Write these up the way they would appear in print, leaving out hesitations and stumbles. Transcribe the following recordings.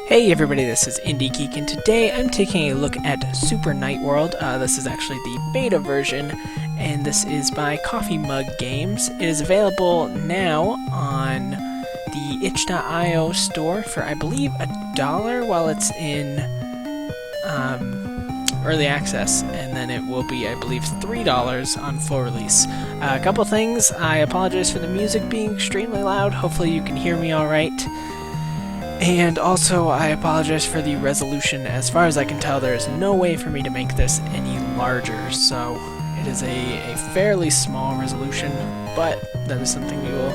Hey everybody, this is IndieGeek, and today I'm taking a look at Super Night World. This is actually the beta version, and this is by Coffeemuggames. It is available now on the itch.io store for, I believe, $1 while it's in early access, and then it will be, I believe, $3 on full release. A couple things. I apologize for the music being extremely loud. Hopefully you can hear me alright. And also, I apologize for the resolution. As far as I can tell, there is no way for me to make this any larger, so it is a fairly small resolution, but that is something we will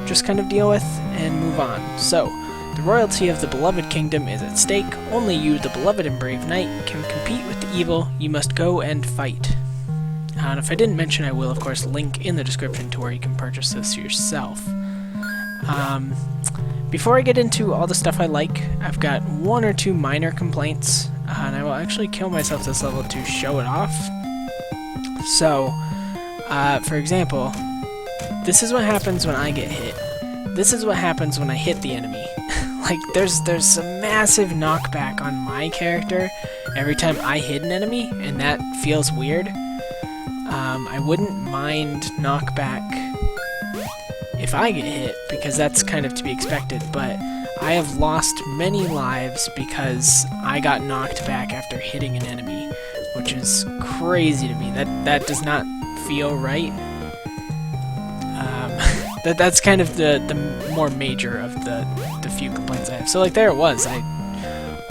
just kind of deal with and move on. So, the royalty of the beloved kingdom is at stake. Only you, the beloved and brave knight, can compete with the evil. You must go and fight. And if I didn't mention, I will, of course, link in the description to where you can purchase this yourself. Before I get into all the stuff I like, I've got one or two minor complaints, and I will actually kill myself this level to show it off. So, for example, this is what happens when I get hit. This is what happens when I hit the enemy. Like, there's a massive knockback on my character every time I hit an enemy, and that feels weird. I wouldn't mind knockback if I get hit, because that's kind of to be expected, but I have lost many lives because I got knocked back after hitting an enemy, which is crazy to me. That does not feel right. That's kind of the more major of the few complaints I have. So like there it was, I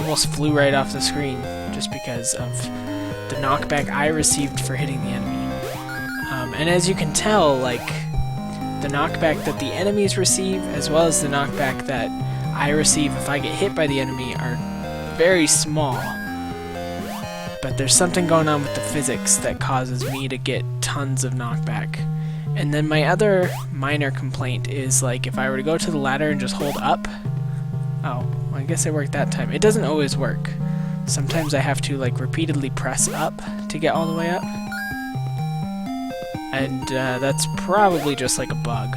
almost flew right off the screen just because of the knockback I received for hitting the enemy. And as you can tell, like, the knockback that the enemies receive, as well as the knockback that I receive if I get hit by the enemy, are very small. But there's something going on with the physics that causes me to get tons of knockback. And then my other minor complaint is, like, if I were to go to the ladder and just hold up... Oh, well, I guess it worked that time. It doesn't always work. Sometimes I have to, like, repeatedly press up to get all the way up. And that's probably just like a bug,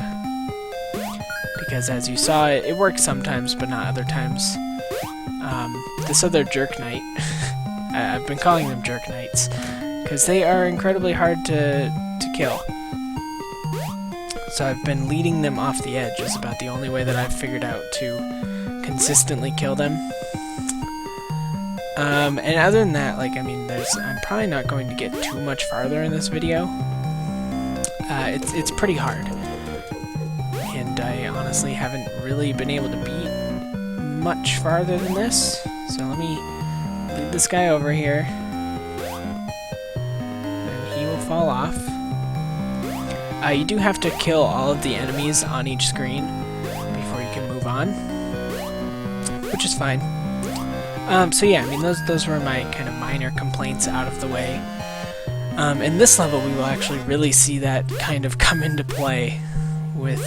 because as you saw, it works sometimes, but not other times. This other jerk knight, I've been calling them jerk knights, because they are incredibly hard to kill. So I've been leading them off the edge is about the only way that I've figured out to consistently kill them. And other than that, like, I mean, I'm probably not going to get too much farther in this video. It's pretty hard, and I honestly haven't really been able to beat much farther than this, so let me lead this guy over here, and he will fall off. You do have to kill all of the enemies on each screen before you can move on, which is fine. So yeah, I mean, those were my kind of minor complaints out of the way. In this level, we will actually really see that kind of come into play with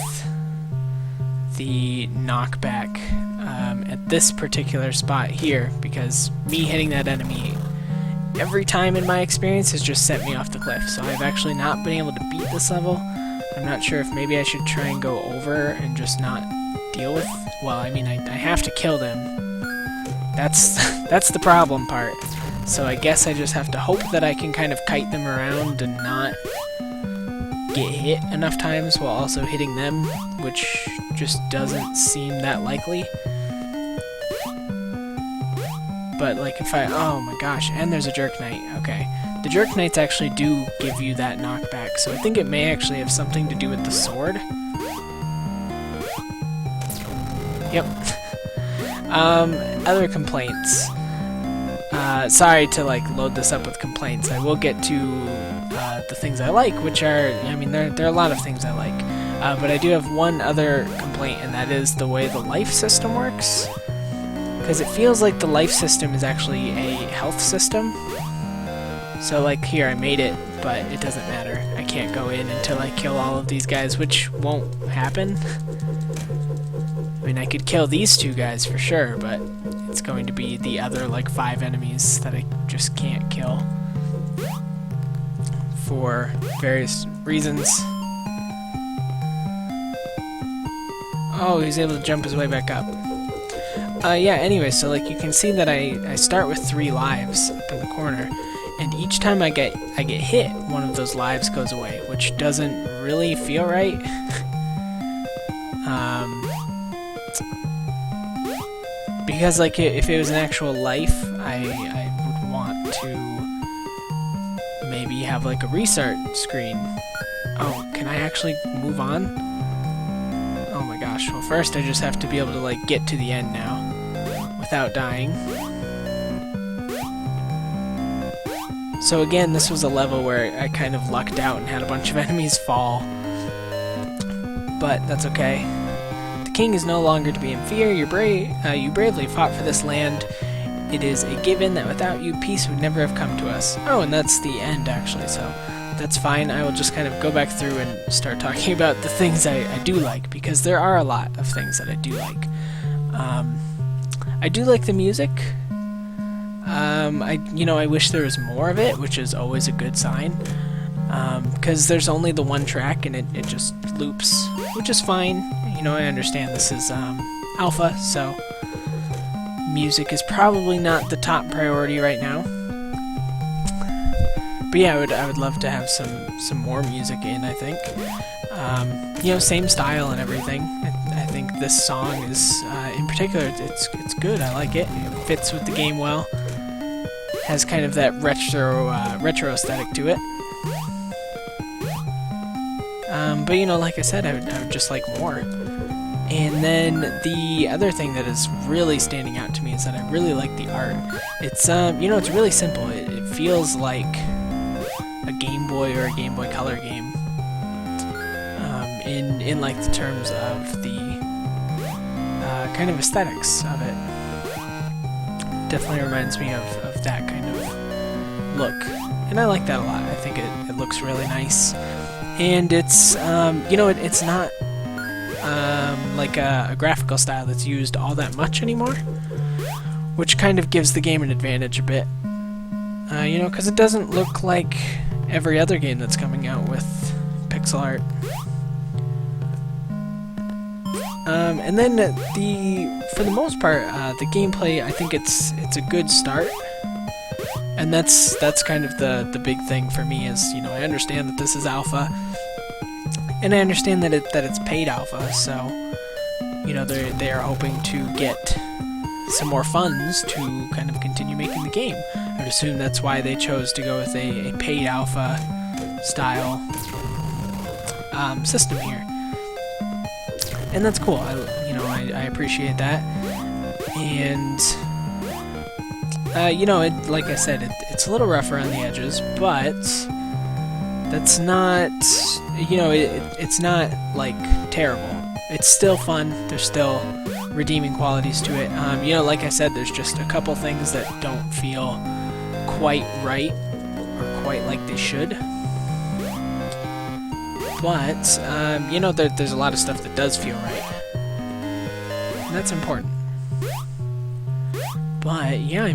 the knockback at this particular spot here, because me hitting that enemy every time in my experience has just sent me off the cliff, so I've actually not been able to beat this level. I'm not sure if maybe I should try and go over and just not deal with... Well, I mean, I have to kill them. That's the problem part. So I guess I just have to hope that I can kind of kite them around and not get hit enough times while also hitting them, which just doesn't seem that likely. But like if I... Oh my gosh, and there's a jerk knight. Okay. The jerk knights actually do give you that knockback, so I think it may actually have something to do with the sword. Yep. Other complaints. Sorry to, like, load this up with complaints. I will get to the things I like, which are, I mean, there are a lot of things I like. But I do have one other complaint, and that is the way the life system works. Because it feels like the life system is actually a health system. So, like, here, I made it, but it doesn't matter. I can't go in until I kill all of these guys, which won't happen. I mean, I could kill these two guys for sure, but it's going to be the other, like, 5 enemies that I just can't kill for various reasons. Oh, he's able to jump his way back up. Yeah, anyway, so like you can see that I start with 3 lives up in the corner, and each time I get hit, one of those lives goes away, which doesn't really feel right. Because like if it was an actual life, I would want to maybe have like a restart screen. Oh, can I actually move on? Oh my gosh, well first I just have to be able to like get to the end now without dying. So again, this was a level where I kind of lucked out and had a bunch of enemies fall. But that's okay. The king is no longer to be in fear. You bravely fought for this land. It is a given that without you, peace would never have come to us. Oh, and that's the end actually, so that's fine. I will just kind of go back through and start talking about the things I do like, because there are a lot of things that I do like. I do like the music. I wish there was more of it, which is always a good sign. Because there's only the one track and it just loops, which is fine. I understand this is alpha, so music is probably not the top priority right now. But yeah, I would love to have some more music in, I think. Same style and everything. I think this song is, in particular, it's good. I like it. It fits with the game well. Has kind of that retro aesthetic to it. But like I said, I would just like more. And then the other thing that is really standing out to me is that I really like the art. It's it's really simple. It feels like a Game Boy or a Game Boy Color game. In like the terms of the kind of aesthetics of it. Definitely reminds me of that kind of look, and I like that a lot. I think it looks really nice, and it's it's not like a graphical style that's used all that much anymore, which kind of gives the game an advantage a bit. Because it doesn't look like every other game that's coming out with pixel art. And then for the most part, the gameplay, I think it's a good start, and that's kind of the big thing for me is I understand that this is alpha, and I understand that it's paid alpha, so they are hoping to get some more funds to kind of continue making the game. I would assume that's why they chose to go with a paid alpha style system here. And that's cool. I appreciate that. And like I said, it's a little rough around the edges, but that's not it's not like terrible. It's still fun. There's still redeeming qualities to it. Like I said, there's just a couple things that don't feel quite right or quite like they should. But, there's a lot of stuff that does feel right. And that's important. But, yeah,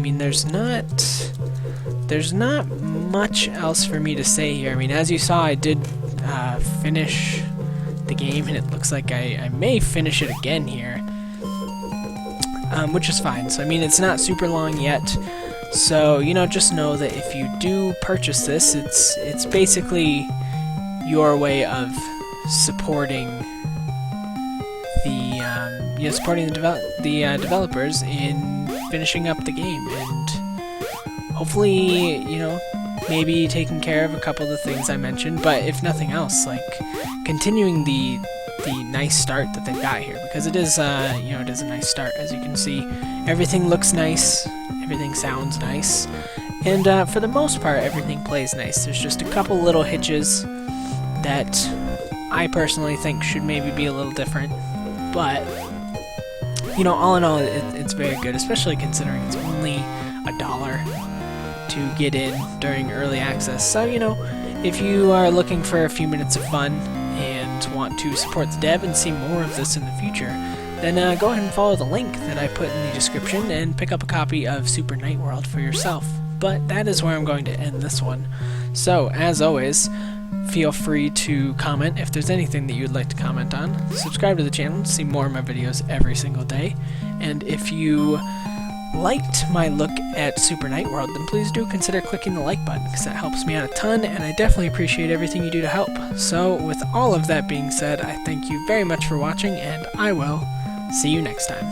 there's not much else for me to say here. As you saw, I did finish the game, and it looks like I may finish it again here. Which is fine. So, it's not super long yet. So, just know that if you do purchase this, it's basically your way of supporting the developers in finishing up the game, and hopefully maybe taking care of a couple of the things I mentioned, but if nothing else, like continuing the nice start that they've got here, because it is it is a nice start. As you can see, everything looks nice, everything sounds nice, and for the most part everything plays nice. There's just a couple little hitches that I personally think should maybe be a little different, but all in all, it's very good, especially considering it's only $1 to get in during early access. So if you are looking for a few minutes of fun and want to support the dev and see more of this in the future, then go ahead and follow the link that I put in the description and pick up a copy of Super Night World for yourself. But that is where I'm going to end this one. So, as always, feel free to comment if there's anything that you'd like to comment on. Subscribe to the channel to see more of my videos every single day. And if you liked my look at Super Night World, then please do consider clicking the like button, because that helps me out a ton, and I definitely appreciate everything you do to help. So, with all of that being said, I thank you very much for watching, and I will see you next time.